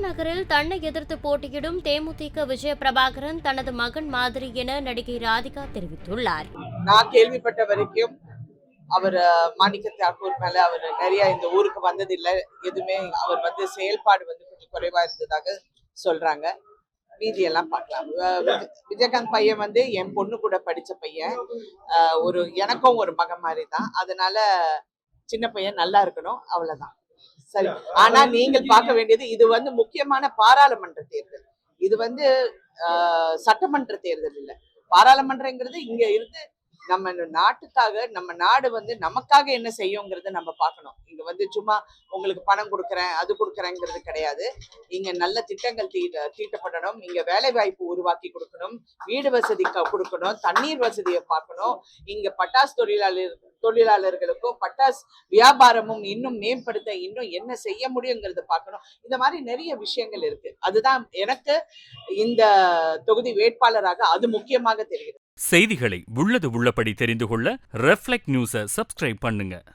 நகரில் தன்னை எதிர்த்து போட்டியிடும் தேமுதிக விஜயபிரபாகரன் தனது மகன் மாதிரி என நடிகை ராதிகா தெரிவித்துள்ளார். நான் கேள்விப்பட்ட வரைக்கும் அவர் மாணிக்க தாக்கூர் மேல அவர் நிறைய இந்த ஊருக்கு வந்ததில்லை, எதுவுமே அவர் செயல்பாடு கொஞ்சம் குறைவா இருந்ததாக சொல்றாங்க. மீதியெல்லாம் பார்க்கலாம். விஜயகாந்த் பையன் என் பொண்ணு கூட படிச்ச பையன், எனக்கும் ஒரு மகன் மாதிரி தான். அதனால சின்ன பையன் நல்லா இருக்கணும், அவ்வளவுதான். சரி, ஆனா நீங்கள் பார்க்க வேண்டியது இது முக்கியமான பாராளுமன்ற தேர்தல். இது சட்டமன்ற தேர்தல் இல்ல. பாராளுமன்றங்கிறது இங்க இருந்து நம்ம நாட்டுக்காக, நம்ம நாடு நமக்காக என்ன செய்யுங்கிறத நம்ம பார்க்கணும். இங்க சும்மா உங்களுக்கு பணம் கொடுக்குறேன் அது கொடுக்குறேங்கிறது கிடையாது. இங்க நல்ல திட்டங்கள் தீட்டப்படணும், இங்க வேலை வாய்ப்பு உருவாக்கி கொடுக்கணும், வீடு வசதி கொடுக்கணும், தண்ணீர் வசதியை பார்க்கணும். இங்க பட்டாசு தொழிலாளர்களுக்கும் பட்டாசு வியாபாரமும் இன்னும் மேம்படுத்த இன்னும் என்ன செய்ய முடியுங்கிறத பார்க்கணும். இந்த மாதிரி நிறைய விஷயங்கள் இருக்கு. அதுதான் எனக்கு இந்த தொகுதி வேட்பாளராக அது முக்கியமாக தெரிகிறது. செய்திகளை உள்ளது உள்ளபடி தெரிந்து கொள்ள ரெஃப்ளெக்ட் நியூஸை சப்ஸ்கிரைப் பண்ணுங்க.